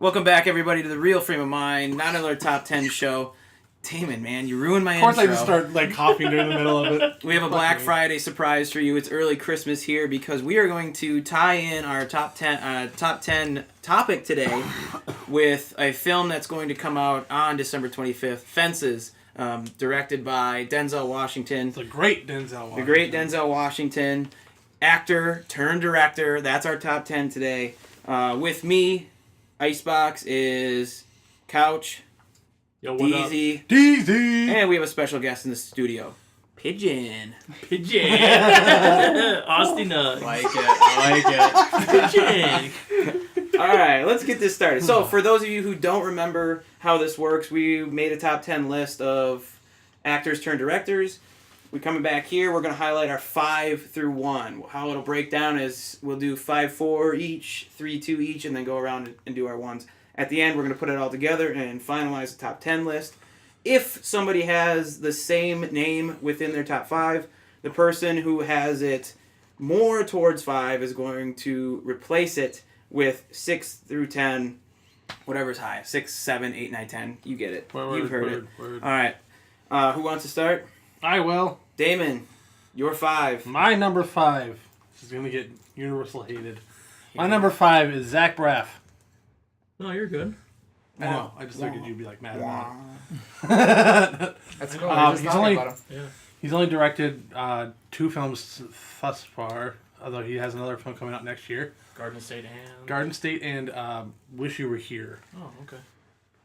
Welcome back, everybody, to the Real Frame of Mind, not another top 10 show. Damon, man, you ruined my intro. Of course, I just start coughing during the middle of it. We have a Black Friday surprise for you. It's early Christmas here because we are going to tie in our top 10 topic today with a film that's going to come out on December 25th, Fences, directed by Denzel Washington. It's a great Denzel Washington. The great Denzel Washington, actor turned director. That's our top 10 today. With me, Icebox is Couch, Yo, what DZ, up? DZ! and we have a special guest in the studio, Pigeon. Pigeon. Austin. I like it. Pigeon. All right, let's get this started. So, for those of you who don't remember how this works, we made a top 10 list of actors turned directors. We're coming back here. We're going to highlight our 5 through 1. How it'll break down is we'll do 5-4 each, 3-2 each, and then go around and do our ones. At the end, we're going to put it all together and finalize the top 10 list. If somebody has the same name within their top 5, the person who has it more towards 5 is going to replace it with 6 through 10, whatever's high. 6, 7, 8, 9, 10. You get it. You've heard it. Word. All right. Who wants to start? I will. Damon, your 5. My number 5. This is going to get universal hated. My number 5 is Zach Braff. No, you're good. I know. I just figured you'd be like mad about it. That's cool. We're just he's talking only- about him. Yeah. He's only directed 2 films thus far, although he has another film coming out next year. Garden State and... Garden State and Wish You Were Here. Oh, okay.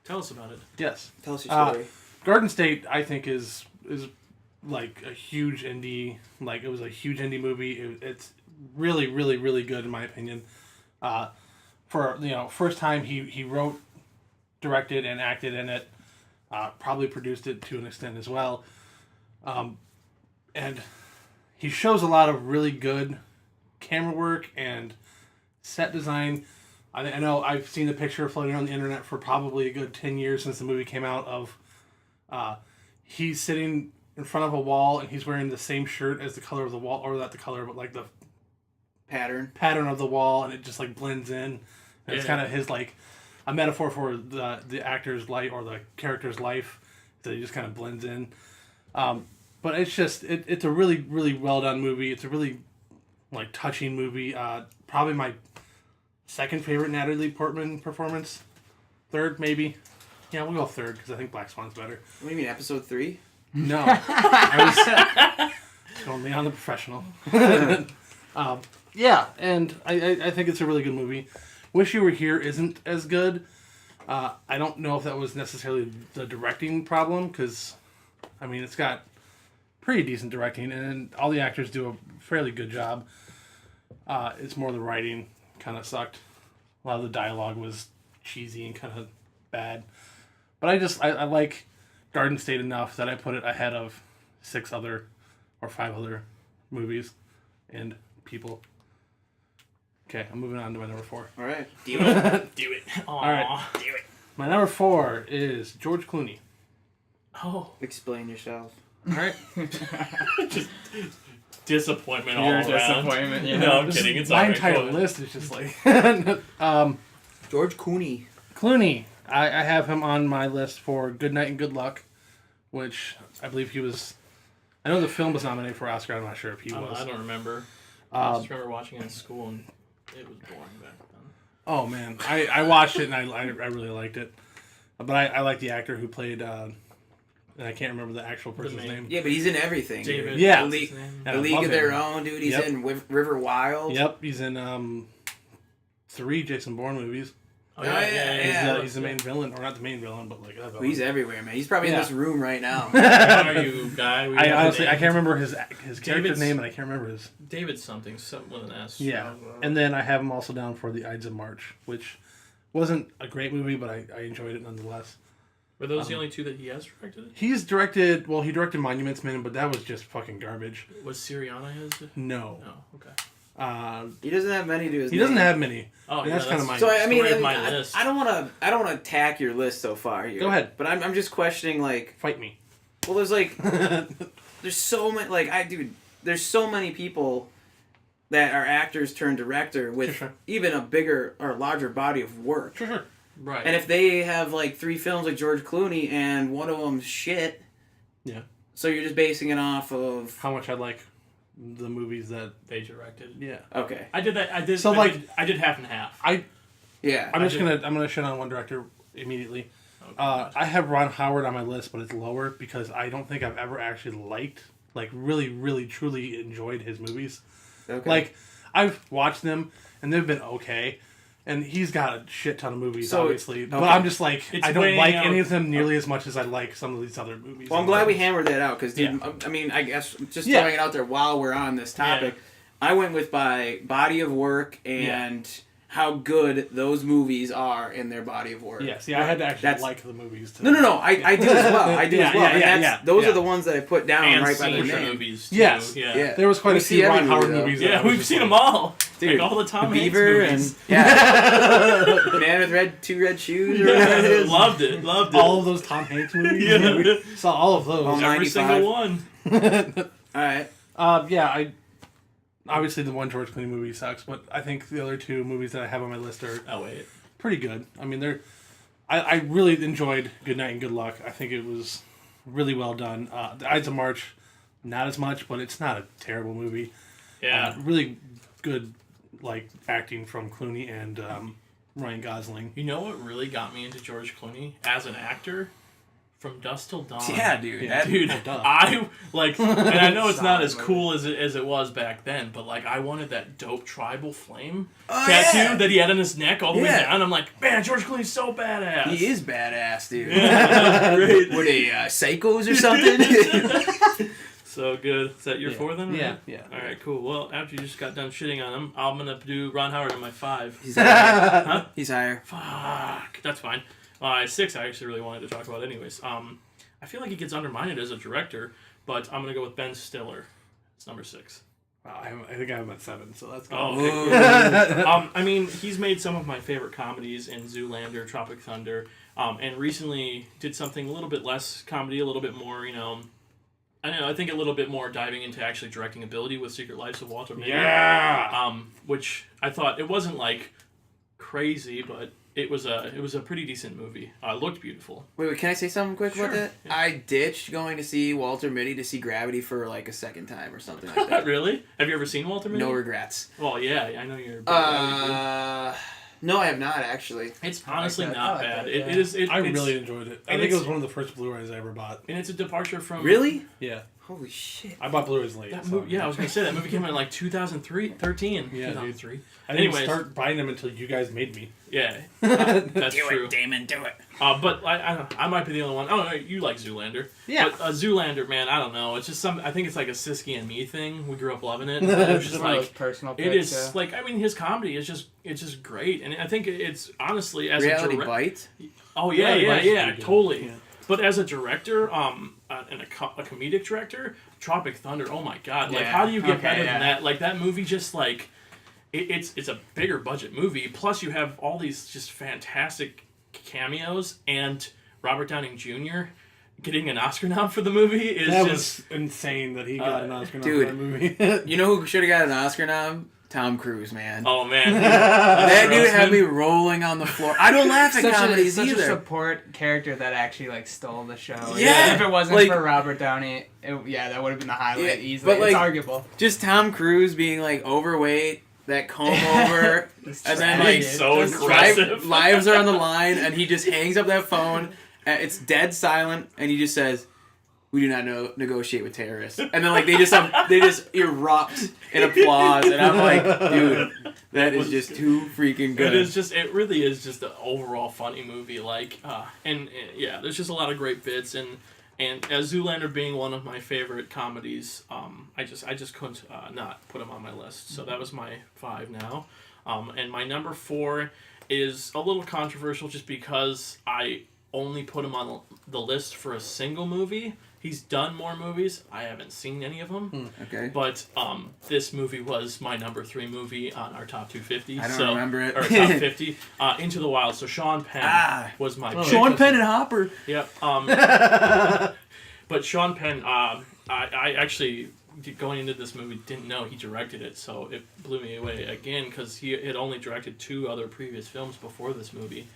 Tell us about it. Yes. Tell us your story. Garden State, I think, is like a huge indie. Like, it was a huge indie movie. It's really, really, really good in my opinion. For first time he wrote, directed, and acted in it. Probably produced it to an extent as well. And he shows a lot of really good camera work and set design. I know I've seen the picture floating on the internet for probably a good 10 years since the movie came out of he's sitting in front of a wall and he's wearing the same shirt as the color of the wall, or not the color, but like the pattern of the wall, and it just like blends in. And it's kind of his like a metaphor for the actor's life or the character's life, that he just kind of blends in. But it's just it's a really, really well done movie. It's a really like touching movie. Probably my second favorite Natalie Portman performance. Third, maybe. Yeah, we'll go third because I think Black Swan's better. What do you mean, episode 3? No. I was going on the professional. Yeah, and I think it's a really good movie. Wish You Were Here isn't as good. I don't know if that was necessarily the directing problem, because, I mean, it's got pretty decent directing, and all the actors do a fairly good job. It's more the writing kind of sucked. A lot of the dialogue was cheesy and kind of bad. But I like Garden State enough that I put it ahead of 5 other movies and people. Okay, I'm moving on to my number 4. All right. Do it. Do it. All right. Do it. My number 4 is George Clooney. Oh. Explain yourself. All right. Just disappointment all Your around. disappointment, yeah. No, I'm This kidding. is- It's my all right. entire Go ahead. list is just like George Clooney. Clooney. I have him on my list for Good Night and Good Luck, which I believe he was. I know the film was nominated for Oscar. I'm not sure if he was. I don't remember. I just remember watching it in school, and it was boring back then. Oh man, I watched it and I really liked it, but I like the actor who played. And I can't remember the actual person's main- name. Yeah, but he's in everything. David. dude. Yeah. The League, Yeah, the I League love of Their him. Own, dude. He's Yep. in River Wild. Yep, he's in 3 Jason Bourne movies. Oh, yeah. He's the main villain, or not the main villain, but like that Well, villain. he's everywhere, man. He's probably in Yeah. this room right now. How are you, guy? We I have honestly a I name. can't remember his character's David's- name, and I can't remember his. David something with an S. Yeah, and then I have him also down for The Ides of March, which wasn't a great movie, but I enjoyed it nonetheless. Were those the only 2 that he has directed? He directed Monuments Men, but that was just fucking garbage. Was Sirianni his? No. No. Okay. He doesn't have many to his He name. doesn't have many. Oh, And yeah, that's kind of my. So I mean, story of my list. I don't want to attack your list so far here. Go ahead. But I'm just questioning, like, Fight me. well, there's so many, like, there's so many people that are actors turned director with Sure. even a bigger or larger body of work. Sure. Right. And if they have like 3 films like George Clooney and one of them's shit, Yeah. so you're just basing it off of How much I like the movies that. they directed. Yeah. okay, I did that. I did. So, I like- did, I did half and half. yeah, I'm I gonna shit on one director immediately. Okay. I have Ron Howard on my list, but it's lower because I don't think I've ever actually liked, like, really, really, truly enjoyed his movies. okay. Like, I've watched them and they've been okay, and he's got a shit ton of movies, So, obviously. But okay. I'm just like, It's I don't weighing like out- any of them nearly as much as I like some of these other movies. Well, I'm glad we hammered that out because, Yeah. I mean, I guess just Yeah. throwing it out there while we're on this topic, I went with by body of work and how good those movies are in their body of work. Yeah, see, I had to actually That's- like the movies. To, No, I do as well. I do Yeah, as well. yeah, and yeah, that's, yeah, those yeah. are the ones that I put down And right by their seen name. movies too. Yes. Yeah. Yeah. There was quite We a see few every Ron Howard movie, though. movies. that I Yeah, was we've just seen like- them all. Dude, like all the Tom the Hanks Beaver movies. and yeah, Man with two red shoes. Or whatever it Yeah, is. loved it. Loved it. All of those Tom Hanks movies. Yeah. We saw all of those. All Every 95. single one. All right. Yeah, I obviously the one George Clooney movie sucks, but I think the other 2 movies that I have on my list are Oh wait. pretty good. I mean, I really enjoyed Good Night and Good Luck. I think it was really well done. The Ides of March, not as much, but it's not a terrible movie. Yeah. Really good, like, acting from Clooney and Ryan Gosling. You know what really got me into George Clooney as an actor? From Dusk Till Dawn. Yeah, dude. Yeah. That, Dude, Oh, duh. I like, and I know it's not Solid as movie. cool as it was back then, but like, I wanted that dope tribal flame Oh, tattoo yeah. that he had on his neck all the way Yeah. down. I'm like, man, George Clooney's so badass. he is badass, dude. Yeah, great. Were they psychos or something? So good. Is that your Yeah. 4 then? Yeah, right? yeah. All right, cool. Well, after you just got done shitting on him, I'm gonna do Ron Howard in my 5. He's higher. Huh? He's higher. Fuck. That's fine. 6, I actually really wanted to talk about anyways. I feel like he gets undermined as a director, but I'm gonna go with Ben Stiller. It's number 6. Wow, I think I have him at 7, so that's good. Oh, okay. I mean, he's made some of my favorite comedies in Zoolander, Tropic Thunder, and recently did something a little bit less comedy, a little bit more, I don't know, I think a little bit more diving into actually directing ability with Secret Life of Walter Mitty. Yeah! Which I thought, it wasn't like crazy, but it was a pretty decent movie. Looked beautiful. Wait, can I say something quick about Sure. that? Yeah. I ditched going to see Walter Mitty to see Gravity for like a second time or something like that. Really? Have you ever seen Walter Mitty? No regrets. Well, yeah, I know you're a big Gravity fan. No, I have not actually. It's honestly that. I not like bad. that, It yeah. is. I it's- really enjoyed it. I and think it it's- was one of the first Blu-rays I ever bought. and it's a departure from Really? Yeah. Holy shit. I bought Blu-rays late. That so- movie, yeah, I was gonna say that movie came out in like 13. Yeah, 2003. I didn't Anyways. start buying them until you guys made me. Yeah, that's Do true. it, Damon, do it. But I might be the only one. I don't know. You like Zoolander? Yeah. But Zoolander, man, I don't know. It's just I think it's like a Siski and me thing. We grew up loving it. It was just One of those like personal it picks, is like I mean his comedy is just great, and I think it's honestly as Reality a director. Bite? Oh yeah, Reality Bites is pretty good. totally. Yeah. But as a director, and a comedic director, Tropic Thunder. Oh my god! Like, Yeah. how do you get Okay, better yeah. than that? Like that movie, just like it's a bigger budget movie. Plus, you have all these just fantastic cameos, and Robert Downing Jr. getting an Oscar nom for the movie is That just was insane that he got an Oscar nom dude. for that movie. You know who should have got an Oscar nom? Tom Cruise, man. oh man. That dude had me rolling on the floor. I don't laugh at comedies such a either. support character that actually like stole the show. Yeah, If it wasn't like- for Robert Downey, that would have been the highlight Yeah, easily. but, It's like- arguable. Just Tom Cruise being like overweight, that comb over, and then like so his aggressive. lives are on the line, and he just hangs up that phone. And it's dead silent, and he just says, "We do not negotiate with terrorists." And then like they just erupt in applause, and I'm like, dude, that is just too freaking good. It really is just an overall funny movie. Like, and yeah, there's just a lot of great bits, and as Zoolander being one of my favorite comedies, I just couldn't not put him on my list. So that was my 5 now, and my number 4 is a little controversial just because I only put him on the list for a single movie. He's done more movies. I haven't seen any of them. Okay. But this movie was my number 3 movie on our top 250. I don't remember it. Or top 50. Into the Wild. So Sean Penn was my pick. Sean Penn and Hopper. Yep. But Sean Penn, I actually, going into this movie, didn't know he directed it. So it blew me away again because he had only directed 2 other previous films before this movie.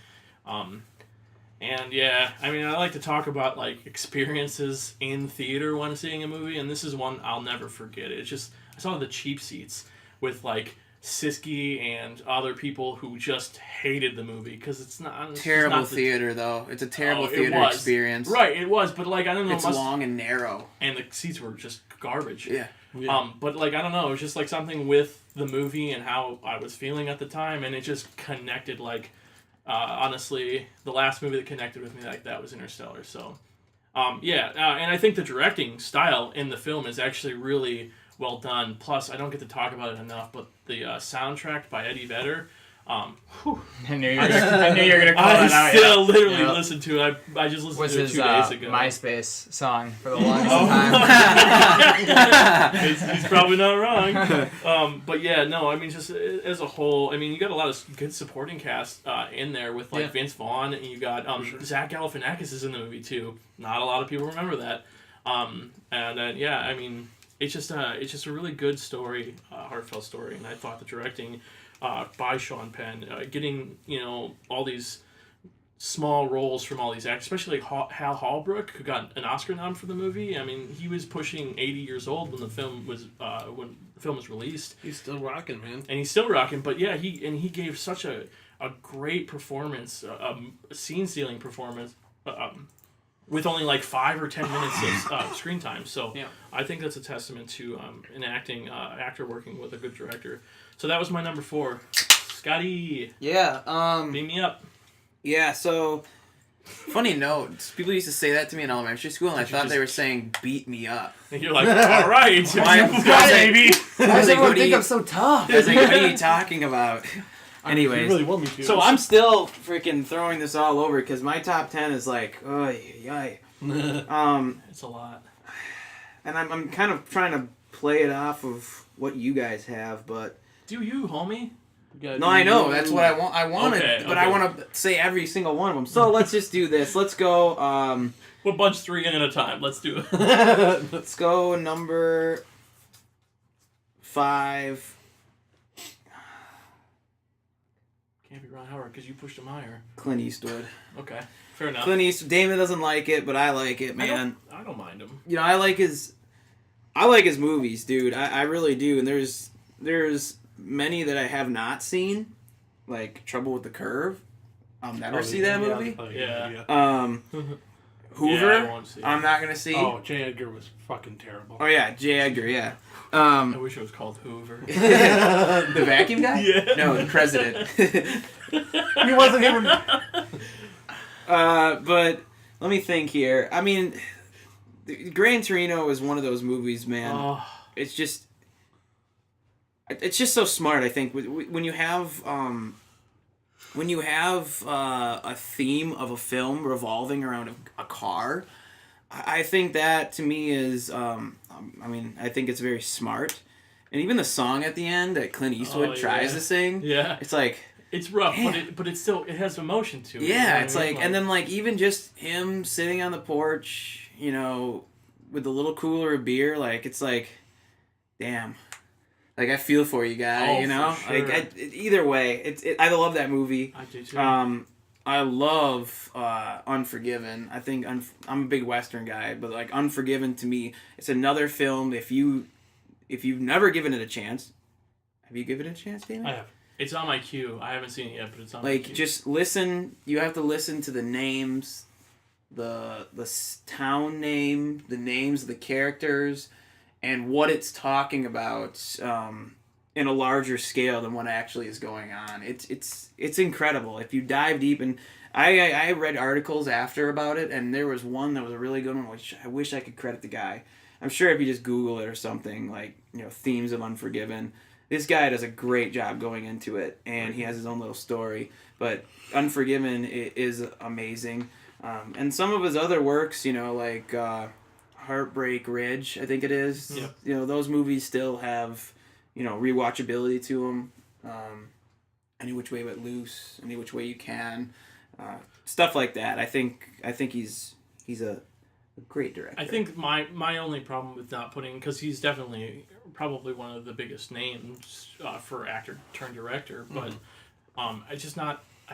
And yeah, I mean, I like to talk about like experiences in theater when seeing a movie, and this is one I'll never forget. It's just I saw the cheap seats with like Siski and other people who just hated the movie because it's not Terrible not theater though. It's a terrible it theater was. experience. Right, it was, but like I don't know, It's long and narrow. and the seats were just garbage. Yeah. But like I don't know, it was just like something with the movie and how I was feeling at the time, and it just connected. Like honestly, the last movie that connected with me like that was Interstellar. So and I think the directing style in the film is actually really well done. Plus, I don't get to talk about it enough, but the soundtrack by Eddie Vedder. I knew you were gonna call that out. I still literally Yeah. listened to it. I just listened Was to it his 2 days ago. MySpace song for the longest Oh. time. he's probably not wrong. But yeah, no, I mean, just as a whole, I mean, you got a lot of good supporting cast in there with like Vince Vaughn, and you got Zach Galifianakis is in the movie too. Not a lot of people remember that. Yeah, I mean, it's just a really good story, heartfelt story, and I thought the directing by Sean Penn, getting all these small roles from all these actors, especially like Hal Holbrook, who got an Oscar nom for the movie. I mean, he was pushing 80 years old when the film was released. He's still rocking, man. And he's still rocking. But yeah, he gave such a great performance, a scene-stealing performance, with only like 5 or 10 minutes of screen time. So Yeah. I think that's a testament to an actor working with a good director. So that was my number 4. Scotty, Yeah. beam me up. Yeah. So, funny note. People used to say that to me in elementary school, and I thought they were saying "beat me up." And you're like, all right, Why- baby. Why I was does like, everyone what do think you- I'm so tough? I was like, "What are you talking about?" You Anyways, really want me to. so I'm still freaking throwing this all over because my top 10 is like, oh, yay. It's a lot. And I'm kind of trying to play it off of what you guys have, but Do you, homie? no, I know that's what I want. I want Okay, it, but I okay. want to say every single one of them. So let's just do this. Let's go. We'll bunch 3 in at a time. Let's do it. Let's go number 5. Can't be Ron Howard because you pushed him higher. Clint Eastwood. Okay, fair enough. Clint Eastwood. Damon doesn't like it, but I like it, man. I don't mind him. You know, I like his movies, dude. I really do. And there's many that I have not seen, like Trouble with the Curve. I'll never see that movie. Yeah. Hoover. I won't see it. I'm not gonna see. Oh, J. Edgar was fucking terrible. Oh yeah, J. Edgar. Yeah. I wish it was called Hoover. The vacuum guy? Yeah. No, the president. He wasn't even. But let me think here. I mean, Gran Torino is one of those movies, man. Oh, It's just so smart. I think when you have a theme of a film revolving around a car, I think that to me is I think it's very smart. And even the song at the end that Clint Eastwood tries to sing, yeah. it's like, It's rough, Man. but it still has emotion to it. yeah, you know it's what I like, mean? and then like even just him sitting on the porch, with a little cooler of beer, like it's like, damn, like I feel for you, guy, Oh, for sure. like either way, I love that movie. I do too. I love Unforgiven. I think I'm a big Western guy, but like Unforgiven to me, it's another film. If you've never given it a chance, have you given it a chance, Damon? I have. It's on my queue. I haven't seen it yet, but it's on my Like queue. just listen. You have to listen to the names, the town name, the names of the characters, and what it's talking about in a larger scale than what actually is going on. It's incredible if you dive deep. And I read articles after about it, and there was one that was a really good one, which I wish I could credit the guy. I'm sure if you just Google it or something, like, themes of Unforgiven, this guy does a great job going into it, and he has his own little story. But Unforgiven is amazing. And some of his other works, like Heartbreak Ridge, I think it is. Yep. Those movies still have, rewatchability to them. Any Which Way But Loose, Any Which Way You Can, stuff like that. I think he's a great director. I think my only problem with not putting, because he's definitely probably one of the biggest names for actor turned director, but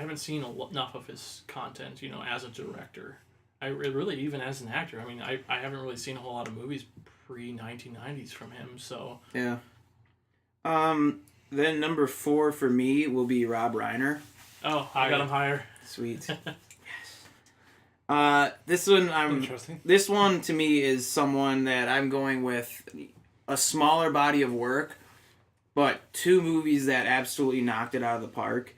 haven't seen enough of his content, as a director. I really, even as an actor, I mean, I haven't really seen a whole lot of movies pre-1990s from him, so... Yeah. Then number 4 for me will be Rob Reiner. Oh, I got him higher. Sweet. This one Interesting. This one to me is someone that I'm going with a smaller body of work, but 2 movies that absolutely knocked it out of the park.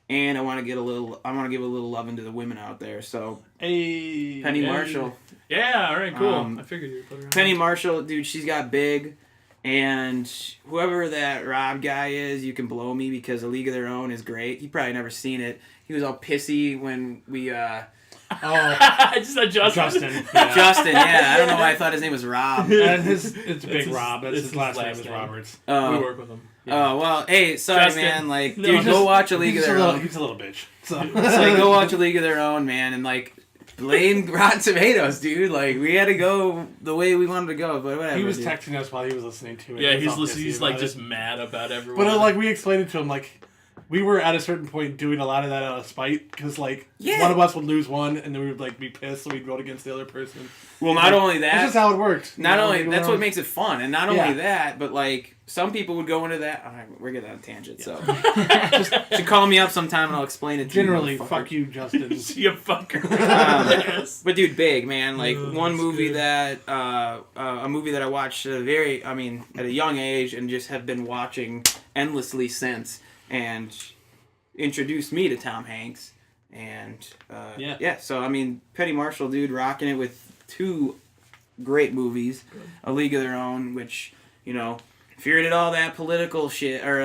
And I want to give a little loving to the women out there. So Penny Marshall. Yeah, all right, cool. Um, I figured you'd put her on. Penny Marshall, dude, she's got big. And whoever that Rob guy is, you can blow me because A League of Their Own is great. He probably never seen it. He was all pissy when we I just said Justin. Justin. Yeah. Justin, yeah. I don't know why I thought his name was Rob. And it's Big Rob. That's it's his last name last is name. Roberts. We work with him. Oh, well, hey, sorry, Justin. man. Like, No, dude, go just- watch A League of Their Own. He's a little bitch. So. It's like, go watch A League of Their Own, man, and, like, blame Rotten Tomatoes, dude. Like, we had to go the way we wanted to go, but whatever. He was dude. texting us while he was listening to it. Yeah, He was all pissy he's like about just it. mad about everyone. But like we explained it to him, like we were at a certain point doing a lot of that out of spite because like Yeah. one of us would lose one and then we would like be pissed, so we'd vote against the other person. Well, not only That's that, just how it worked. not only People that's are- what makes it fun, and not only Yeah. that, but like some people would go into that. All right, we're getting on a tangent, so just should call me up sometime and I'll explain it to generally you. motherfucker. fuck you, Justin. you fucker. Yes. But dude, big man, like Oh, one that's movie good. that a movie that I watched at a young age and just have been watching endlessly since, and introduced me to Tom Hanks, and Yeah. So I mean, Penny Marshall, dude, rocking it with 2 great movies, A League of Their Own, which if you're into all that political shit or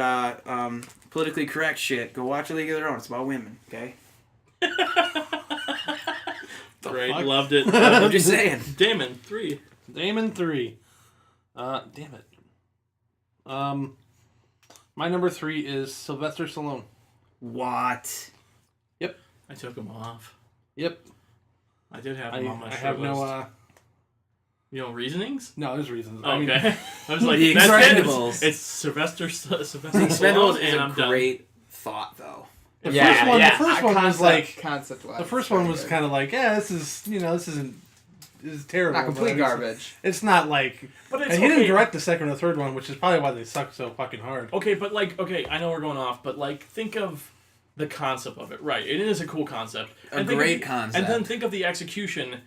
politically correct shit, go watch A League of Their Own. It's about women, okay? Great, fuck? loved it. I'm just saying. Damon, 3. Damon 3. Damn it. My number 3 is Sylvester Stallone. What? I took him off. Yep. I did have I him on my short have list. no reasonings? no, there's reasons. Okay. I mean, I was like, The that's Expendables. it. It's Sylvester Expendables Stallone, is and a I'm done. great thought, though. the first one was like concept. the first one was kind of like, yeah, this is terrible. not complete but garbage. It's not like, But it's and he didn't okay. direct the second or third one, which is probably why they suck so fucking hard. Okay, but I know we're going off, but think of the concept of it. Right, it is a cool concept. A And think great of, concept. And then think of the execution,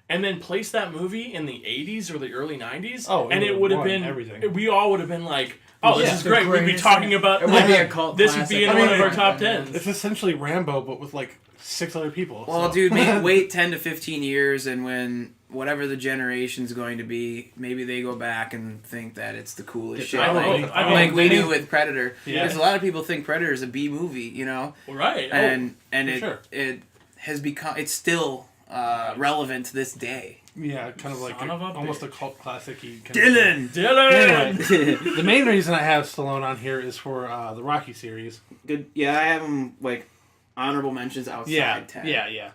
and then place that movie in the 80s or the early 90s, Oh, and it it would would have have won been everything. We all would have been like, oh, this Yeah. is great. The We'd be greatest talking thing. about It would be a cult this would be in classic. one of our I top mean, 10s. It's essentially Rambo, but with like 6 other people. Well, so. dude, wait 10 to 15 years, and when whatever the generation's going to be, maybe they go back and think that it's the coolest shit. I Like, don't know. like we Maybe- do with Predator. Yeah. Because a lot of people think Predator is a B movie, Right. and for it sure. it has become, it's still relevant to this day. Yeah, kind of like Son of a almost bitch. a cult classic-y kind Dylan. Anyway, the main reason I have Stallone on here is for the Rocky series. Good. Yeah, I have them like honorable mentions outside 10. Yeah.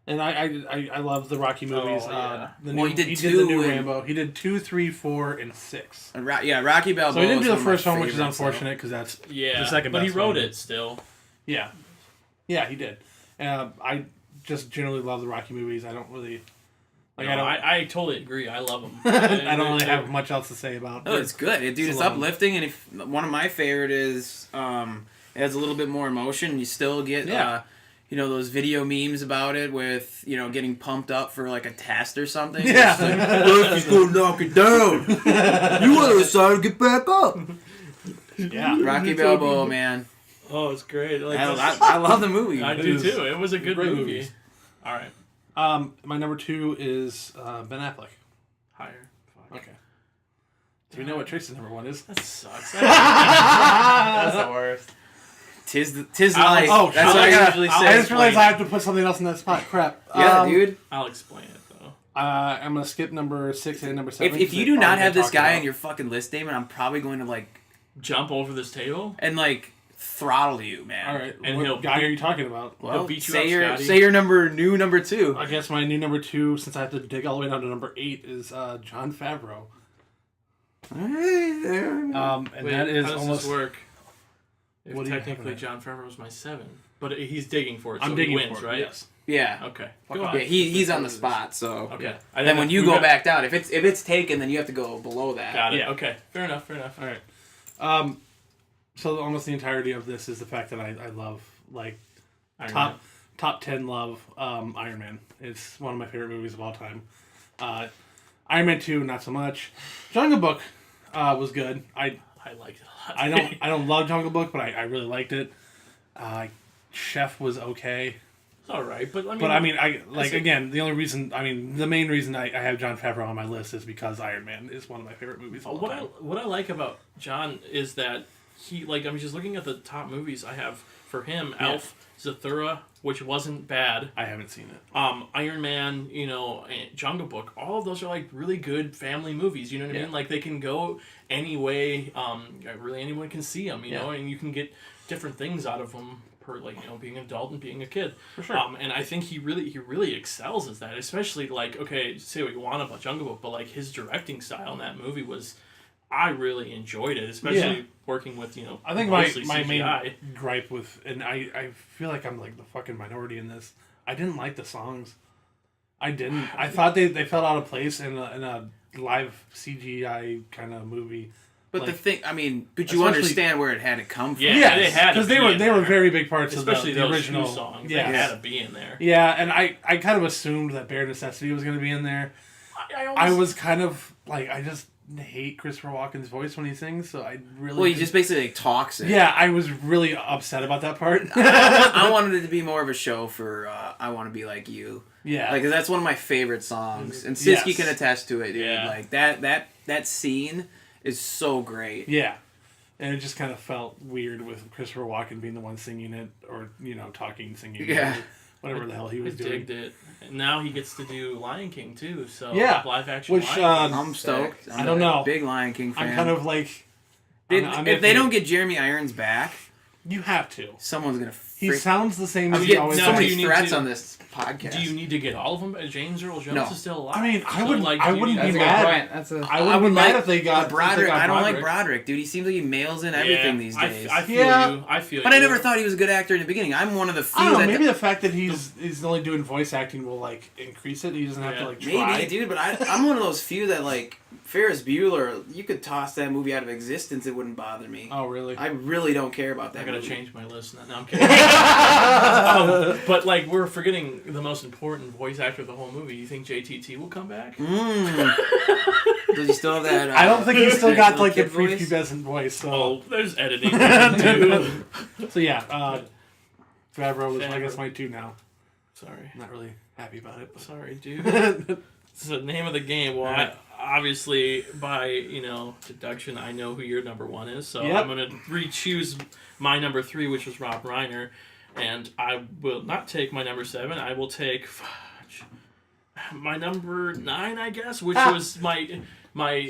And I love the Rocky movies. Oh, yeah. The Well, new, he did the 2 new and- Rambo. He did 2, 3, 4, and 6. Yeah, Rocky Balboa. So he didn't is do the one of my first one, which is favorites, though. unfortunate because that's Yeah, the second but he best wrote one. it still. Yeah, he did. I just generally love the Rocky movies. I don't really like. No, I I totally agree. I love them. don't. I don't really have much else to say about. Oh, it's good, dude. It's Stallone. uplifting, and if one of my favorite is it has a little bit more emotion. You still get Yeah. those video memes about it with getting pumped up for like a test or something. Yeah. It's like, "Look, he's gonna knock it down. You on the side, get back up." Yeah, Rocky Balboa, man. Oh, it's great. Like, I love the movie. I It do is too. It was a good great movie. movies. All right, My number 2 is Ben Affleck. higher. Fuck. Okay. Do we know what Trace's number 1 is? That sucks. That's the worst. Tis Alex- life. oh, That's what I Alex usually Alex- say. I just realized I have to put something else in that spot. Crap. Yeah, dude. I'll explain it though. I'm gonna skip number 6 and number 7. If you do not have this guy in your fucking list, Damon, I'm probably going to like Jump over this table. throttle you, man. all right, And what he'll guy beat- are you talking about? Well, He'll beat you say up, your Scotty. say your number 2. I guess my new number 2, since I have to dig all the way down to number 8, is Jon Favreau. Alright, there. And Wait, that is how does almost this work? If What do you technically have? John Favreau was my 7. But he's digging for it, so I'm he digging wins, for it. right? Yes. Yeah. Okay. Fuck Go off. on. Yeah, he's on the spot, so. Okay. And then when you we go got- back down, if it's taken, then you have to go below that. Got it. Yeah. Okay. Fair enough. All right. So almost the entirety of this is the fact that I love like Iron Man. top 10 love Iron Man. It's one of my favorite movies of all time. Iron Man 2 not so much. Jungle Book was good. I liked it a lot. I don't love Jungle Book, but I really liked it. Chef was okay. It's all right, but But I mean, again, the main reason I have Jon Favreau on my list is because Iron Man is one of my favorite movies of all time. What I like about John is that he I'm just looking at the top movies I have for him. Yeah. Elf, Zathura, which wasn't bad. I haven't seen it. Iron Man, and Jungle Book. All of those are like really good family movies. You know what I Yeah. mean? Like they can go any way. Really, anyone can see them. You know, Yeah. and you can get different things out of them. Per being an adult and being a kid. For sure. And I think he really excels as that. Especially say what you want about Jungle Book, but like his directing style in that movie was. I really enjoyed it, especially Yeah. working with I think mostly my main CGI. gripe with, and I feel like I'm like the fucking minority in this. I didn't like the songs. I didn't. I thought they felt out of place in a live CGI kind of movie. But Like, the thing, I mean, but especially- you understand where it had to come from. Yeah. they had to because be they were in they were there. very big parts Especially of the those original two songs. Yeah, They had to be in there. yeah, and I kind of assumed that Bare Necessity was going to be in there. I was kind of like I just hate Christopher Walken's voice when he sings, so I really. Well, he just basically like, talks it. Yeah, I was really upset about that part. I wanted it to be more of a show for I Want to Be Like You. Yeah, Like, that's one of my favorite songs. And Siski Yes. can attest to it, dude. Yeah. Like, that scene is so great. yeah, and it just kind of felt weird with Christopher Walken being the one singing it, or talking, singing. Yeah. Whatever the hell he I was doing. digged it. And now he gets to do Lion King too. So Yeah, live action. which, Lion King. I'm stoked. I don't know. Big Lion King fan. I'm kind of like. If they don't get Jeremy Irons back, You have to. someone's going to He sounds the same I'm as he getting always so Now, does. do many you need threats to- on this podcast. Do you need to get all of them? James Earl Jones No. is still alive. I mean, I So, wouldn't- like, I do you wouldn't need be to- That's a good mad. point. That's a. I wouldn't be mad if they got Broderick. I don't like Broderick. Broderick, dude. He seems like he mails in everything Yeah, these days. I feel Yeah. you. I feel but you. I never thought he was a good actor in the beginning. I'm one of the few I don't know. that Maybe the fact that he's only doing voice acting will like increase it. He doesn't have Yeah. to like try. maybe, dude. But I'm one of those few that like Ferris Bueller. You could toss that movie out of existence; it wouldn't bother me. Oh really? I really don't care about that. I gotta movie. change my list now. No, I'm kidding. But like we're forgetting the most important voice actor of the whole movie. You think JTT will come back? Does he still have that? I don't think he's still got little like the kid voice? prepubescent voice. So Oh, there's editing. too. so yeah, Favreau was I Favreau. guess my two now. Sorry. I'm not really happy about it. Sorry, dude. This is the name of the game. Well, obviously, by deduction, I know who your number one is. So Yep. I'm gonna re-choose my number 3, which was Rob Reiner, and I will not take my number 7. I will take my number 9, I guess, which was my.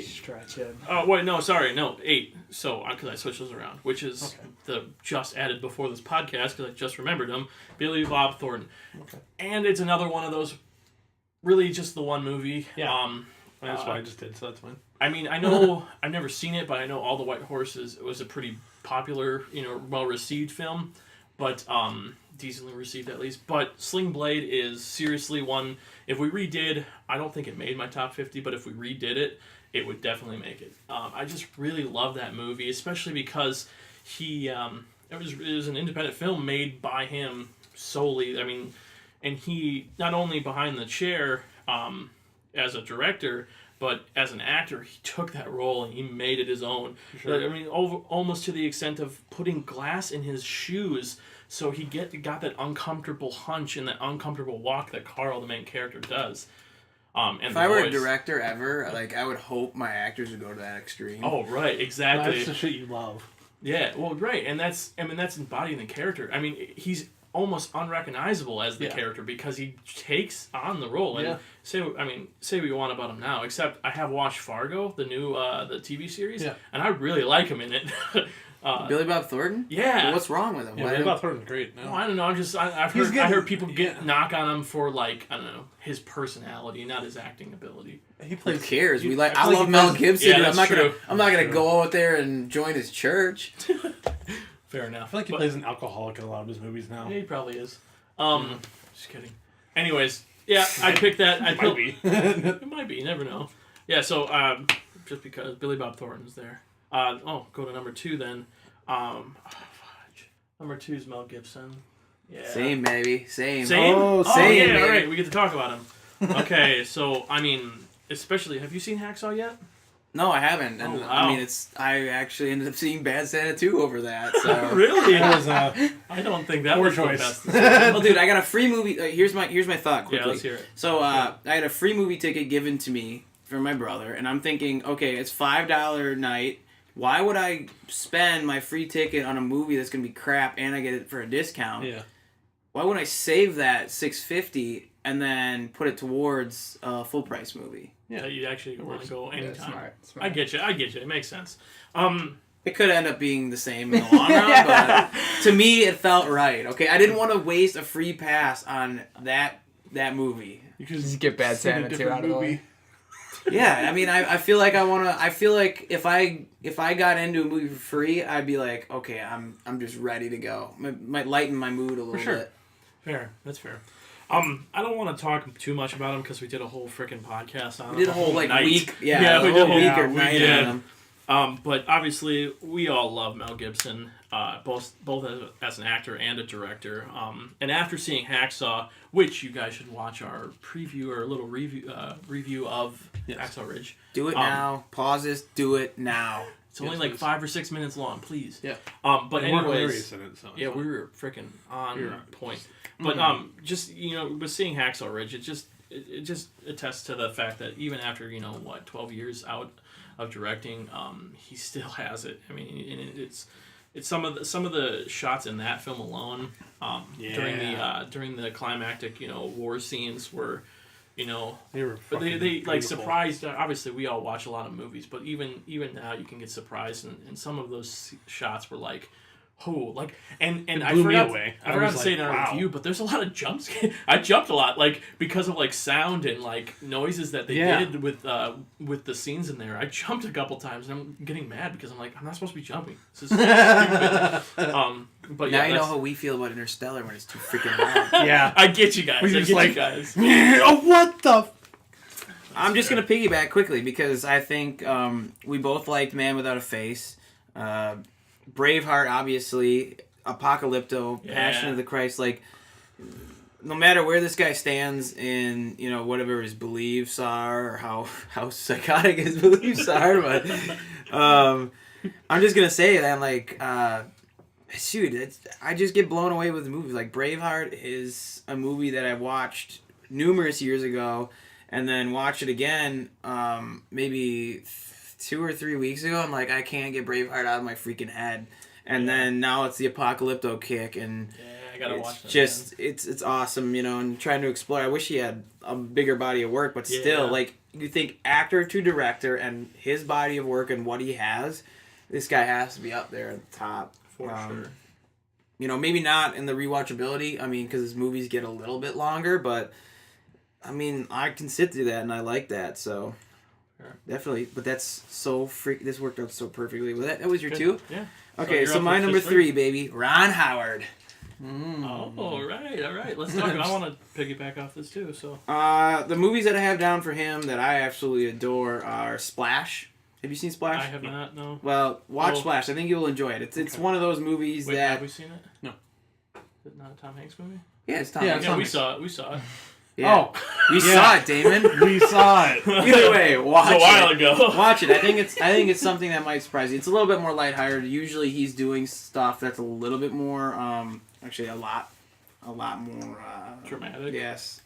Stretch it. Oh wait, no, sorry, no 8. So because I switched those around, which is Okay. the just added before this podcast because I just remembered them. Billy Bob Thornton, Okay. and it's another one of those. Really, just the one movie. Yeah. That's what I just did. So that's fine. I mean, I know I've never seen it, but I know All the White Horses. It was a pretty popular, well received film, but decently received at least. But Sling Blade is seriously one. If we redid, I don't think it made my top 50, but if we redid it, it would definitely make it. I just really love that movie, especially because it was an independent film made by him solely. I mean, and he not only behind the chair as a director, but as an actor, he took that role and he made it his own. Sure. I mean, almost to the extent of putting glass in his shoes, so he got that uncomfortable hunch and that uncomfortable walk that Carl, the main character, does. And If the I were a voice. director ever, like I would hope my actors would go to that extreme. Oh right, exactly. That's the shit you love. Yeah, well, right, and that's embodying the character. I mean, he's almost unrecognizable as the Yeah. character because he takes on the role. And Yeah. say what you want about him now, except I have watched Fargo, the new the TV series, Yeah. and I really like him in it. Billy Bob Thornton? Yeah. Well, what's wrong with him? Yeah, Why Billy don't- Bob Thornton's great. No. Well, I don't know. I've He's heard good. I heard people Yeah. knock on him for I don't know, his personality, not his acting ability. He Who plays. cares? You- I I feel like love he Mel plays- Gibson. Yeah, dude. that's I'm true. not gonna True. go out there and join his church. Fair I enough. feel like he But- plays an alcoholic in a lot of his movies now. Yeah, he probably is. Just kidding. Anyways, yeah, I picked that. I Might be. It might be. You never know. Yeah. So just because Billy Bob Thornton's there. Go to number 2 then. Fudge. Number 2 is Mel Gibson. Yeah. Same, baby. Same. Same. Oh, same, Yeah. baby. All right. We get to talk about him. Okay. So I mean, especially, have you seen Hacksaw yet? No, I haven't. And Oh, wow. I mean, I actually ended up seeing Bad Santa 2 over that. So. Really? That was I don't think that Poor was choice. the best. Well, dude, I got a free movie. Here's my thought quickly. Yeah, let's hear it. So I had a free movie ticket given to me from my brother, and I'm thinking, okay, it's $5 night. Why would I spend my free ticket on a movie that's gonna be crap and I get it for a discount? yeah. Why wouldn't I save that $6.50 and then put it towards a full price movie? Yeah, you actually want to go Yeah, anytime. smart. I get you. It makes sense. It could end up being the same in the long run, but to me, it felt right. Okay, I didn't want to waste a free pass on that movie. You could Just get Bad see a Santa 2 different out of the way. movie. Yeah, I mean, I feel like I feel like if I got into a movie for free, I'd be like, okay, I'm just ready to go. Might lighten my mood a little sure. bit. Fair. That's fair. I don't want to talk too much about him because we did a whole freaking podcast on We did a whole night. week, we the did a whole whole week or we night did. on them. But obviously, we all love Mel Gibson, both as an actor and a director. And after seeing Hacksaw, which you guys should watch our preview or a little review of Hacksaw Ridge. Do it now. Pause this. Do it now. It's only Yes, like please. 5 or 6 minutes long, please. Yeah. But They weren't anyways, hilarious in it, so yeah, we were freaking on point. Mm-hmm. But just with seeing Hacksaw Ridge, it just attests to the fact that even after 12 years out of directing, he still has it. I mean, and it's some of the shots in that film alone during the climactic war scenes were. They were But they like beautiful. surprised. Obviously, we all watch a lot of movies, but even now, you can get surprised, and some of those shots were like, oh, like, and I blew me forgot. away. I I forgot was to say like, in our wow. review, but there's a lot of jumps. I jumped a lot, like because of like sound and like noises that they Yeah. did with the scenes in there. I jumped a couple times, and I'm getting mad because I'm like, I'm not supposed to be jumping. This is stupid. But Now yeah, you know that's- how we feel about Interstellar when it's too freaking loud. Yeah. I get you guys. We I just get like- you guys. Oh, what the? I'm just gonna piggyback quickly because I think we both liked Man Without a Face, Braveheart, obviously, Apocalypto, Yeah. Passion of the Christ. Like, no matter where this guy stands in whatever his beliefs are or how psychotic his beliefs are, but I'm just gonna say that shoot, I just get blown away with the movies. Like Braveheart is a movie that I watched numerous years ago. And then watch it again, maybe 2 or 3 weeks ago. I'm like, I can't get Braveheart out of my freaking head. And then now it's the Apocalypto kick, and Yeah, I gotta watch it's that. just it's awesome, and trying to explore. I wish he had a bigger body of work, but still, Yeah. like you think actor to director and his body of work and what he has, this guy has to be up there at the top for sure. Maybe not in the rewatchability. I mean, because his movies get a little bit longer, but. I mean, I can sit through that, and I like that, so Sure. definitely. But that's so this worked out so perfectly. That was your Good. 2? Yeah. Okay, you're so up my with number just 3, baby, Ron Howard. Oh, all right. Let's talk. I want to piggyback off this too. So The movies that I have down for him that I absolutely adore are Splash. Have you seen Splash? I have not. No. Well, watch Oh. Splash. I think you'll enjoy it. It's Okay. one of those movies Wait, that have we seen it? No. Is it not a Tom Hanks movie? yeah, it's Tom. Yeah, Hanks. Yeah, Tom we Hanks. saw it. We saw it Yeah. we yeah. saw it, Damon. We saw it. Either way, watch a while it. ago. Watch it. I think it's something that might surprise you. It's a little bit more lighthearted. Usually he's doing stuff that's a little bit more actually a lot more Dramatic. Yes.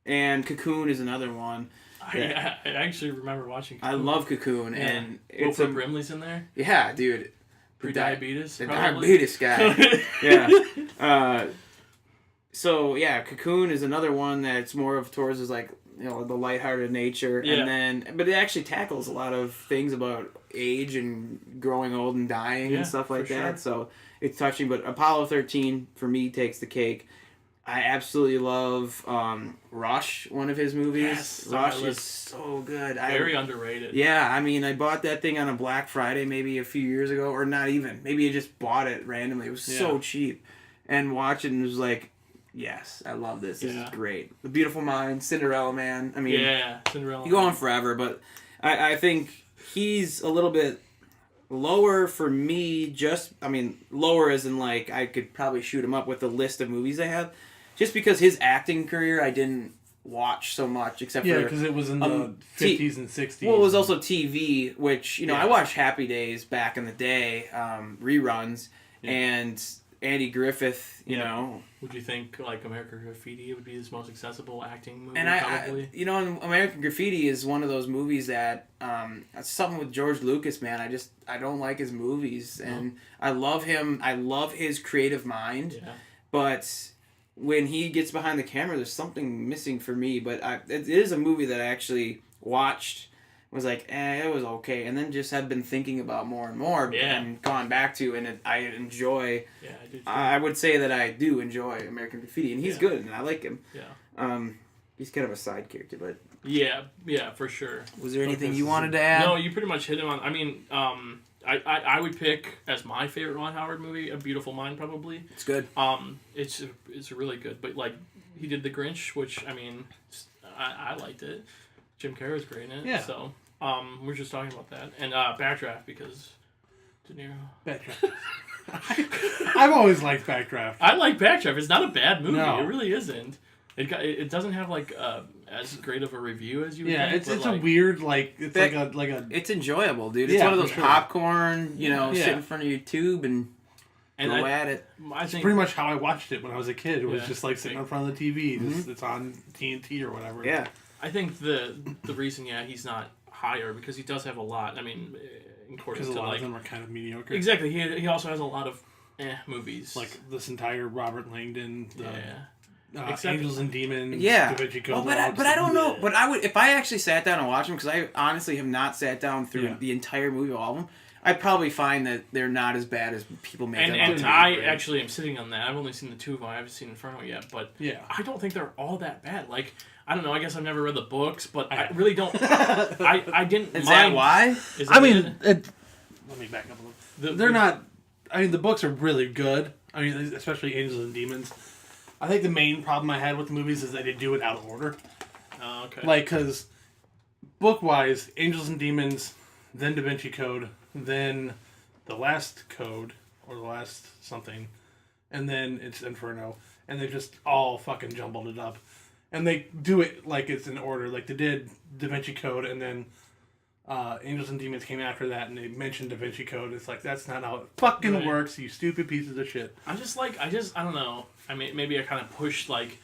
And Cocoon is another one. I actually remember watching. I love Cocoon Yeah. and it's Wilford Brimley's in there. yeah, dude. Pre-diabetes. The probably. diabetes guy. Yeah. So yeah, Cocoon is another one that's more of towards his like the lighthearted nature, Yeah. but it actually tackles a lot of things about age and growing old and dying Yeah, and stuff like for that. sure. So it's touching. But Apollo 13 for me takes the cake. I absolutely love Rush, one of his movies. Yes, Rush on my is list. so good. Very underrated. Yeah, I mean, I bought that thing on a Black Friday maybe a few years ago, or not even. Maybe I just bought it randomly. It was so Yeah. cheap. And watching it was like, yes, I love this. This is Yeah. great. The Beautiful Mind, Cinderella Man. I mean, Yeah, Cinderella. you go on forever, but I think he's a little bit lower for me. Lower as in like I could probably shoot him up with the list of movies I have, just because his acting career I didn't watch so much except Yeah, for because it was in the 50s and 60s. well, it was also TV, which Yeah. I watched Happy Days back in the day, reruns, Yeah. and Andy Griffith, you Yeah. know. Would you think like American Graffiti would be his most accessible acting movie? And probably. and American Graffiti is one of those movies that, it's something with George Lucas, man. I don't like his movies, and I love him. I love his creative mind, Yeah. but when he gets behind the camera, there's something missing for me. But it is a movie that I actually watched, was like, it was okay, and then just have been thinking about more and more, Yeah. and gone back to, and I enjoy. Yeah, I do. Too. I would say that I do enjoy American Graffiti, and he's Yeah. good, and I like him. Yeah. He's kind of a side character, but Yeah, for sure. was there anything Lucas you is- wanted to add? No, you pretty much hit him on. I mean, I would pick as my favorite Ron Howard movie, A Beautiful Mind, probably. It's good. It's really good, but like he did The Grinch, which I mean, I liked it. Jim Carrey's great in it. Yeah. So we're just talking about that and Backdraft because De Niro. Backdraft. I've always liked Backdraft. I like Backdraft. It's not a bad movie. No. It really isn't. It doesn't have like as great of a review as you would Yeah, think, it's but, a like, weird it's Back- like a It's enjoyable, dude. It's Yeah, one of for those sure. popcorn, Yeah. sit in front of your tube and and go I at it. think pretty much how I watched it when I was a kid. It was Yeah. just like sitting in front of the TV. Just, it's on TNT or whatever. Yeah. I think the reason he's not higher because he does have a lot. I mean, according Because a to lot like of them are kind of mediocre. exactly he also has a lot of movies Like this entire Robert Langdon, the yeah. Except- Angels and Demons, Yeah. Da Vinci Code. Well, they're all but I just- don't know. But I would, if I actually sat down and watched them, because I honestly have not sat down through Yeah. the entire movie, all of them. I'd probably find that they're not as bad as people make them out And to be. I actually am sitting on that. I've only seen the two of them. I haven't seen Inferno yet, but Yeah. I don't think they're all that bad. Like I don't know. I guess I've never read the books, but I have. really don't. I didn't. Is mind. that why? Is I that mean, it? let me back up a little. They're Not. I mean, the books are really good. I mean, especially Angels and Demons. I think the main problem I had with the movies is that they do it out of order. Oh, okay. Like, because book-wise, Angels and Demons, then Da Vinci Code, then The Last Code, or The Last something, and then it's Inferno. And they just all fucking jumbled it up. And they do it like it's in order. Like, they did Da Vinci Code, and then Angels and Demons came after that, and they mentioned Da Vinci Code. It's like, that's not how it fucking Right. works, you stupid pieces of shit. I don't know. I mean, maybe I kind of push like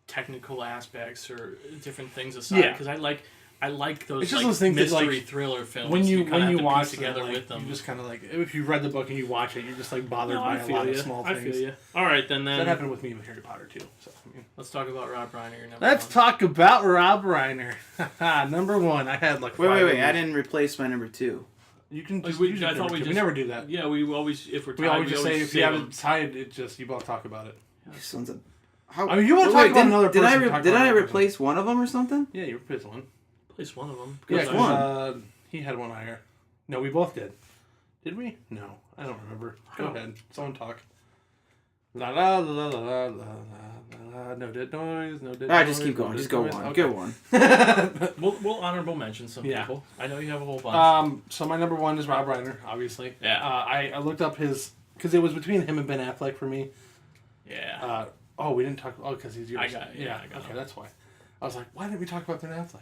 technical aspects or different things aside Yeah. because I like those It's just like, those things that, mystery like, thriller films. When you kinda have to piece watch together them, like, with them, you just kind of like, if you read the book and you watch it, you're just like bothered no, by I a feel lot you. of small I things. feel you. All right, then That happened with me with Harry Potter too. So I mean, let's talk about Rob Reiner. Your number let's one. talk about Rob Reiner. Number one, I had like Wait. five I movies. didn't replace my number 2. You can Like, just. we- use I your thought number we two. just- never do that. Yeah, we always if we're tied, We always just say if you save haven't them. decided, it just you both talk about it. Sons of. How, I mean, you wanna talk about another did I person, talk did about I another person. replace one of them or something? Yeah, you replaced one. Place one of them. Yeah, Which 'cause, one? he had one higher. No, we both did. Did we? No, I don't remember. Go ahead. Someone talk. La la la la la la la la. No dead noise. No dead. All right, noise, just keep no going. dead Just go noise. on. Okay. Go on. We'll honorable mention some Yeah. people. I know you have a whole bunch. So my number one is Rob Reiner, obviously. Yeah. I looked up his because it was between him and Ben Affleck for me. yeah. We didn't talk. Oh, because he's yours. I got Okay, him. that's why. I was like, why didn't we talk about Ben Affleck?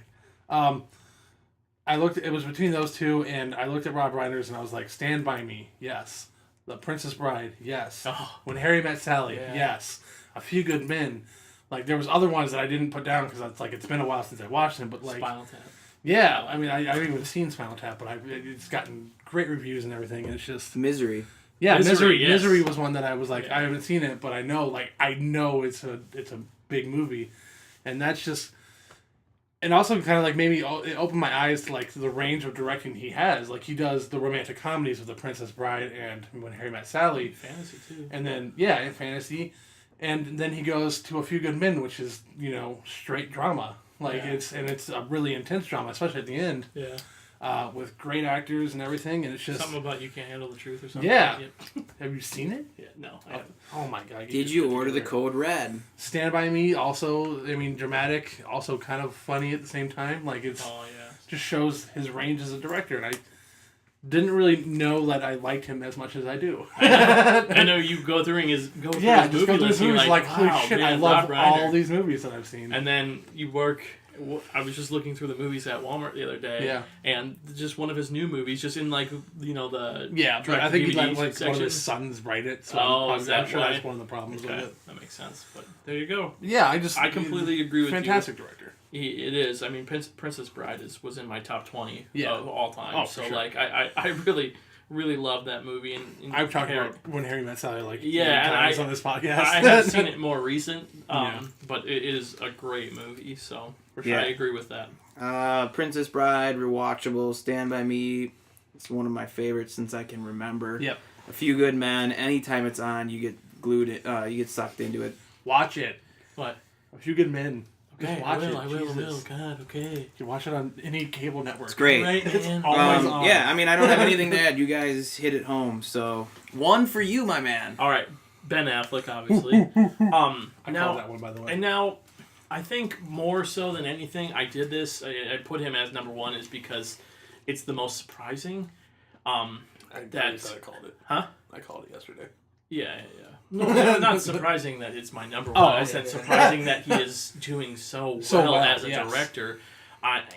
I looked. It was between those two, and I looked at Rob Reiner's, and I was like, Stand by Me, yes. The Princess Bride, yes. Oh. When Harry Met Sally, Yeah. yes. A Few Good Men. Like there was other ones that I didn't put down because it's like it's been a while since I watched them, but like Spinal Tap. yeah, I mean I haven't even seen Spinal Tap, but it's gotten great reviews and everything, and it's just Misery. yeah, Misery, yes. Misery was one that I was like, Yeah. I haven't seen it, but I know it's a big movie, and that's just, and also kind of like maybe it opened my eyes to like the range of directing he has. Like he does the romantic comedies with The Princess Bride and When Harry Met Sally, Fantasy too. and then yeah, in fantasy, And then he goes to A Few Good Men, which is, straight drama. It's a really intense drama, especially at the end. Yeah. With great actors and everything, and it's just Something about You Can't Handle the Truth or something. Yeah. Like it. Have you seen it? Yeah. No, I haven't. Oh my god! Did you order the code red? Stand By Me? Also, dramatic, also kind of funny at the same time. It's Oh yeah. just shows his range as a director, and I didn't really know that I liked him as much as I do. I know you go through his movie Just go through list, his and you're movies like, holy wow, shit, I man, love Rob all Reiner. these movies that I've seen. And then you work. I was just looking through the movies at Walmart the other day. Yeah. And just one of his new movies, just in the Yeah, but I think he let one of section. his sons write it, so Is that I'm sure why? that's one of the problems Okay, with it. that makes sense. But there you go. Yeah, I completely agree with fantastic director. It is. I mean, Princess Bride was in my top 20 Yeah. of all time. Oh, so for sure. I really love that movie. And I've talked about When Harry Met Sally Yeah, and times on this podcast. I have seen it more recent, Yeah. but it is a great movie. So for sure, Yeah. I agree with that. Princess Bride, rewatchable. Stand By Me. It's one of my favorites since I can remember. Yep. A Few Good Men. Anytime it's on, you get glued. You get sucked into it. Watch it. What? A Few Good Men. Just Okay, watch I it. will. Jesus. God, okay. You can watch it on any cable network. It's great. Right, man. Always on. Yeah, I mean, I don't have anything to add. You guys hit it home. So one for you, my man. All right, Ben Affleck, obviously. I Now, called that one, by the way. and now, I think more so than anything, I did this. I put him as number one is because it's the most surprising. I that's- called it. Huh? I called it yesterday. Yeah. No, not surprising that it's my number one. I said surprising that he is doing so well as a yes. director.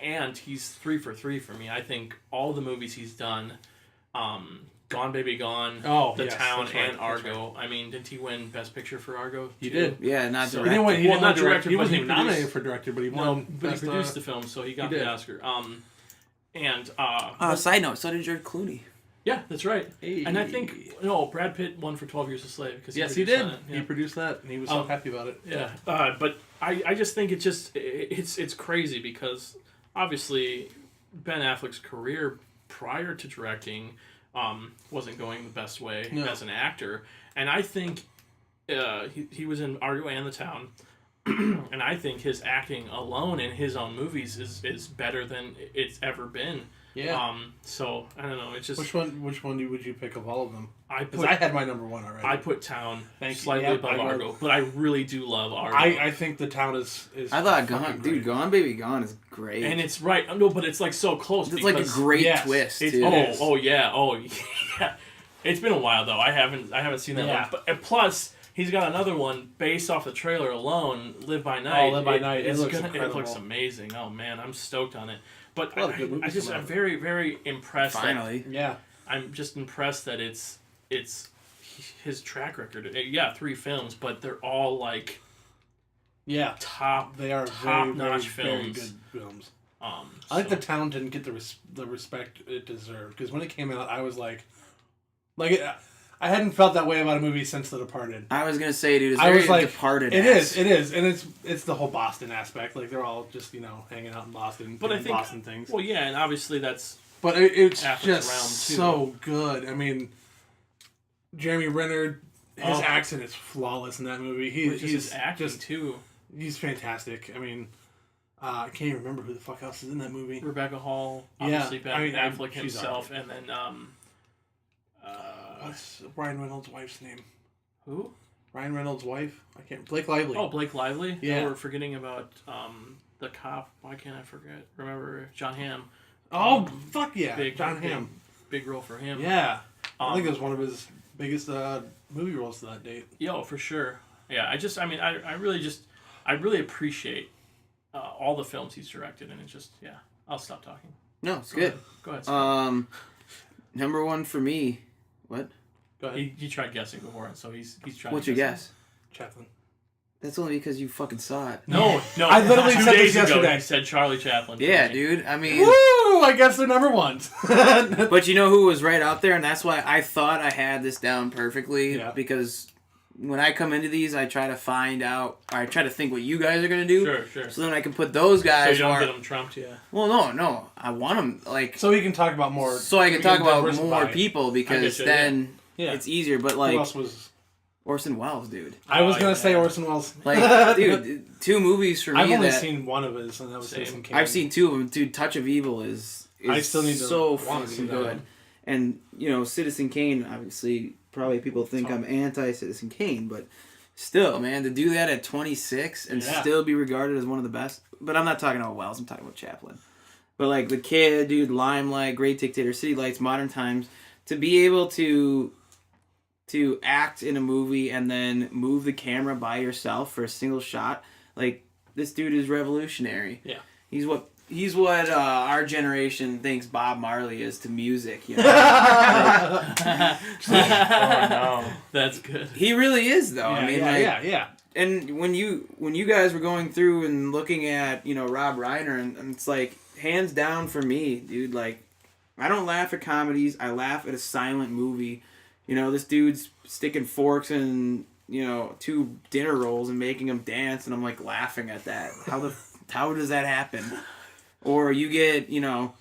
And he's 3 for 3 for me. I think all the movies he's done, Gone Baby Gone, The Town, that's right, and Argo. I mean, didn't he win Best Picture for Argo? He too? did. Yeah, not So- He didn't direct. win. He Well, didn't not win director, He but wasn't he even nominated produced- for director, but he No, won. but he Best, produced the film, so he got the did. Oscar. And Side note, so did George Clooney. yeah, that's right. Hey. And I think Brad Pitt won for 12 Years a Slave because Yes, he did. It. He produced that, and he was so happy about it. Yeah, but I just think it's crazy because obviously Ben Affleck's career prior to directing wasn't going the best way as an actor, and I think he was in Argo and The Town, and I think his acting alone in his own movies is better than it's ever been. Yeah. So I don't know. It's just Which one would you pick of all of them? I Because I had my number one already. I put Town Thank you. slightly Yep, above I know. Argo, but I really do love Argo. I think The Town is I thought fucking Gone, great. Gone Baby Gone is great. and it's right. No, but it's like so close. It's like a because great yes, twist It's, too. oh yeah. It's been a while though. I haven't seen that Yeah. one. But and plus, he's got another one based off the trailer alone, Live by Night. Live by Night. It looks It incredible. looks amazing. Oh man, I'm stoked on it. But A lot of good movies come I'm out. very very impressed. Finally. Yeah. I'm just impressed that it's his track record. Yeah, 3 films, but they're all like Yeah. top. They are Top-notch very films. good films. Um, I think so- The Town didn't get the respect it deserved because when it came out, I was like, I hadn't felt that way about a movie since The Departed. I was gonna say, dude, it's I very was like, Departed. It is, and it's the whole Boston aspect. Like they're all just hanging out in Boston, But I doing think Boston things. Well, yeah, and obviously that's But it's Affleck's just realm, too. so good. I mean, Jeremy Renner, his Oh. accent is flawless in that movie. just He's his acting just too. he's fantastic. I mean, I can't even remember who the fuck else is in that movie. Rebecca Hall, Yeah, obviously Ben I mean, Affleck she's himself, alright. and then What's Ryan Reynolds' wife's name? who? Ryan Reynolds' wife? I can't. Blake Lively. Oh, Blake Lively. Yeah. We're forgetting about the cop. Why can't I forget? Remember John Hamm? Oh, fuck yeah, Big John big- Hamm. Big role for him. Yeah, I think it Um, was one of his biggest movie roles to that date. Yo, for sure. Yeah, I really appreciate all the films he's directed, and it's just, yeah. I'll stop talking. No, it's good. Go ahead. Scott. Number one for me. What? Go ahead, He tried guessing before, so he's trying. What's to your guess? Chaplin. That's only because you fucking saw it. No. I literally 2 said this days ago yesterday. he said Charlie Chaplin. for Yeah, me. dude. I mean, Woo! I guess they're number ones. but you know who was right out there, and that's why I thought I had this down perfectly. Yeah. Because when I come into these, I try to find out, or I try to think what you guys are gonna do. Sure. So then I can put those So guys. you don't who are- get him trumped, yeah. Well, no. I want them like so we can talk about more. so I can we talk about diversify more it. people because you, then yeah. it's easier. But Who like, else was? Orson Welles, dude. I was Oh, gonna yeah. say Orson Welles. Like, dude, 2 movies for me I've only that seen one of his, and that was Same. Citizen Kane. I've seen 2 of them. Dude, Touch of Evil is I still need to so want to fucking see that good. one. And Citizen Kane, obviously, probably people think I'm anti Citizen Kane, but still, man, to do that at 26 and Yeah. still be regarded as one of the best. But I'm not talking about Wells. I'm talking about Chaplin. But like The Kid, dude, Limelight, Great Dictator, City Lights, Modern Times, to be able to act in a movie and then move the camera by yourself for a single shot, like, this dude is revolutionary. Yeah. He's what our generation thinks Bob Marley is to music. You know? Oh no. That's good. He really is, though. I mean, yeah. And when you guys were going through and looking at Rob Reiner, and it's like, hands down for me, dude. Like, I don't laugh at comedies. I laugh at a silent movie. This dude's sticking forks in 2 dinner rolls and making them dance, and I'm like laughing at that. How does that happen? Or you get you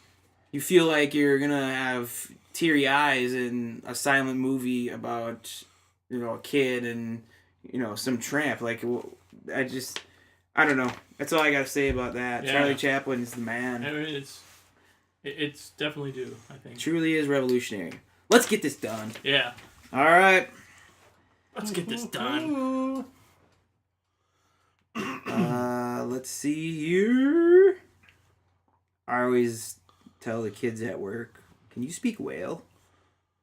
feel like you're gonna have teary eyes in a silent movie about a kid and some tramp. Like, I don't know. That's all I gotta say about that. Yeah. Charlie Chaplin is the I man. mean, it's definitely due, I think. Truly is revolutionary. Let's get this done. Yeah. All right. Let's get this done. Let's see here. I always tell the kids at work, "Can you speak whale?"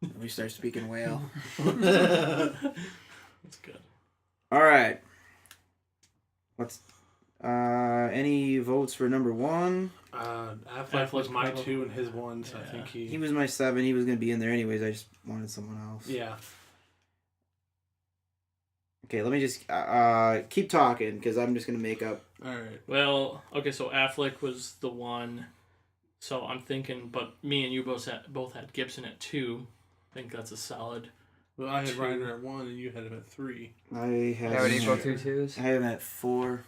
And we start speaking whale. That's good. All right. Let's. Any votes for number 1? Affleck was my 2 and his 1, so I think He was my 7. He was gonna be in there anyways. I just wanted someone else. Yeah. Okay, let me just keep talking because I'm just gonna make up. All right. Well, okay, so Affleck was the 1. So I'm thinking, but me and you both had Gibson at 2. I think that's a solid. Well, I had 2. Reiner at 1, and you had him at 3. I have. That would equal 2 twos. I have him at 4.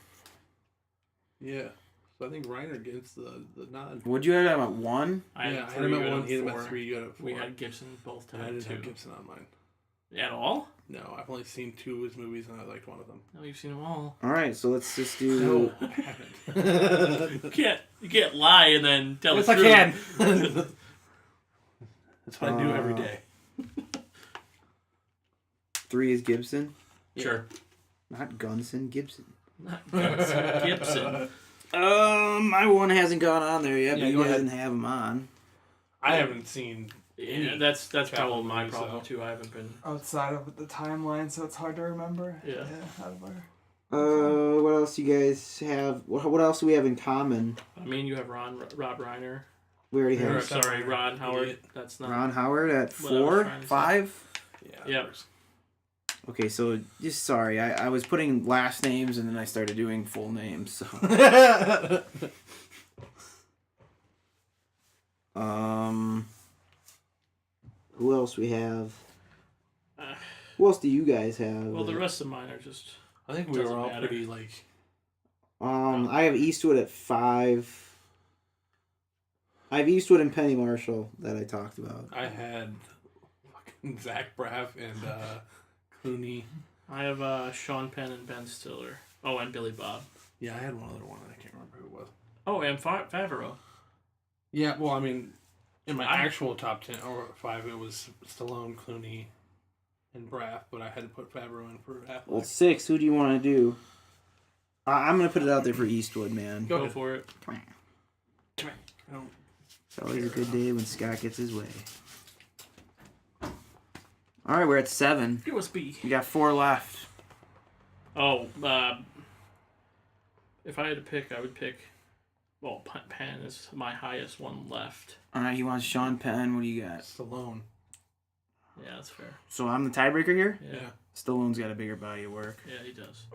Yeah. So I think Reiner gets the nod. Would you have him at 1? I had him at 1, he had him at 3, you had him at 4. We had Gibson both and I at didn't 2. have Gibson on mine. At all? No, I've only seen 2 of his movies, and I liked one of them. No, you've seen them all. All right, so let's just do. I haven't. You can't lie and then tell Yes, the I truth. can. That's what I do every day. 3 is Gibson, Sure. not Gunson. Gibson. Not Gibson. My 1 hasn't gone on there yet. Yeah, But go you ahead. didn't have him on. I haven't seen Yeah, that's Chaplin probably my movie, problem so. too. I haven't been. Outside of the timeline, so it's hard to remember. Yeah. Out of our... What else you guys have? What else do we have in common? I mean, you have Rob Reiner. We already Or, have sorry, Ron Howard. Idiot. That's not. Ron Howard at What I was 4, trying to say. 5. Yeah. Yep. Okay, so just sorry, I was putting last names and then I started doing full names. So who else we have? Who else do you guys have? Well, the rest of mine are just. I think we were Doesn't all matter. pretty like. I have Eastwood at 5. I have Eastwood and Penny Marshall that I talked about. I had fucking Zach Braff and Clooney. I have Sean Penn and Ben Stiller. Oh, and Billy Bob. Yeah, I had one other one. I can't remember who it was. Oh, and Favreau. Yeah, well, I mean, in my I- actual top 10 or 5, it was Stallone, Clooney, and Braff, but I had to put Favreau in for Affleck. Well, 6. Who do you want to do? I'm gonna put it out there for Eastwood, man. Go for it. I don't. It's always a good day when Scott gets his way. All right, we're at 7. USB. We got 4 left. Oh, if I had to pick, I would pick. Well, Penn is my highest one left. All right, he wants Sean Penn. What do you got? Stallone. Yeah, that's fair. So I'm the tiebreaker here? Yeah, Yeah. Stallone's got a bigger body of work. yeah, he does.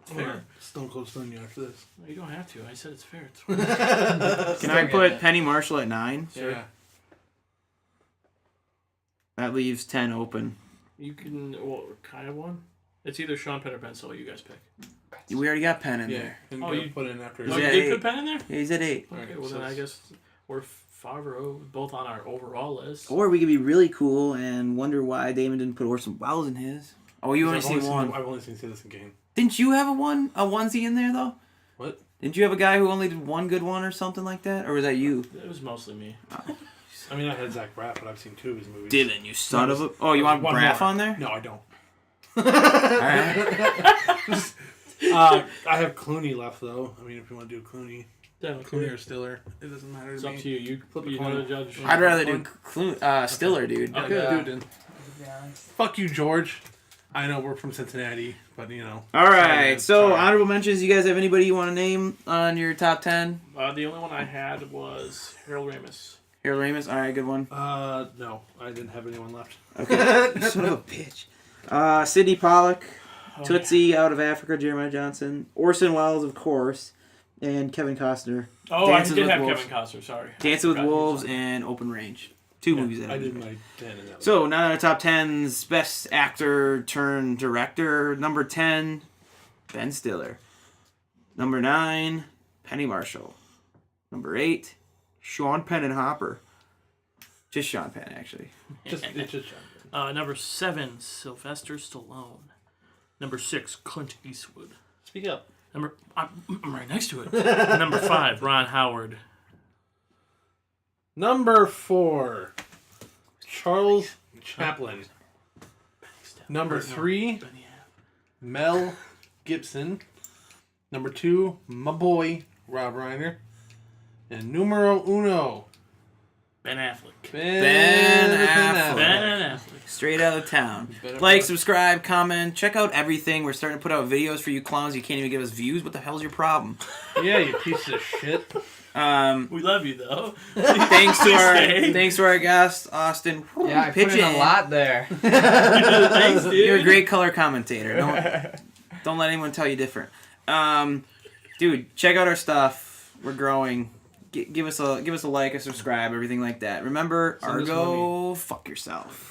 It's I'm fair. gonna Stone Cold Stone you after this. No, you don't have to. I said it's fair. It's fair. Can I put Penny Marshall at 9? Yeah. That leaves 10 open. You can, well, kind of one. It's either Sean Penn or Ben Stiller. You guys pick. We already got Penn in Yeah. there. And Oh, go you- put in after. Is Oh, you that did 8? put Penn in there? Yeah, he's at 8. Okay, Alright, well so then I it's- guess we're Favreau, both on our overall list. Or we could be really cool and wonder why Damon didn't put Orson Welles in his. Oh, you only I've seen one. I've only seen Citizen Kane. Didn't you have a onesie in there though? What? Didn't you have a guy who only did one good one or something like that, or was that you? It was mostly me. I mean, I had Zach Braff, but I've seen 2 of his movies. Dylan, you son of a. Oh, you want One Braff more. on there? No, I don't. All right. I have Clooney left though. I mean, if you want to do Clooney, Yeah, Clooney or Stiller, it doesn't matter It's to up me. to you. You Flip a you coin. know the judge. I'd rather do Stiller, dude. Okay. Okay, Yeah. dude. Then. To be honest. Fuck you, George. I know we're from Cincinnati, but you know. All right. So Sorry. honorable mentions. You guys have anybody you want to name on your top 10? The only one I had was Harold Ramis. Harold Ramis. All right, good one. No, I didn't have anyone left. Okay. Son of a bitch. Sidney Pollack, Oh, Tootsie out of Africa, Jeremiah Johnson, Orson Welles, of course, and Kevin Costner. yeah. Oh, Dances I did with have Wolves. Kevin Costner. Sorry. Dancing with Forgot he was Wolves on. and Open Range. 2 movies that I I did my 10 in that. So, now our top 10's best actor turned director. Number 10, Ben Stiller. Number 9, Penny Marshall. Number 8, Sean Penn and Hopper. Just Sean Penn, actually. it's just Number 7, Sylvester Stallone. Number 6, Clint Eastwood. speak up. I'm right next to it. Number 5, Ron Howard. Number 4, Charles Chaplin. Number 3, Mel Gibson. Number 2, my boy Rob Reiner. And numero uno, Ben Affleck. Ben Affleck. Ben Affleck. Straight out of town. Ben Like, Affleck. subscribe, comment, check out everything. We're starting to put out videos for you clowns. You can't even give us views. What the hell's your problem? Yeah, you piece of shit. We love you though. Thanks Stay. to our guest, Austin. Yeah, I put in a lot there. Thanks, dude. You're a great color commentator. Don't let anyone tell you different. Dude, check out our stuff. We're growing. Give us a like, a subscribe, everything like that. Remember, Send us Argo, fuck yourself.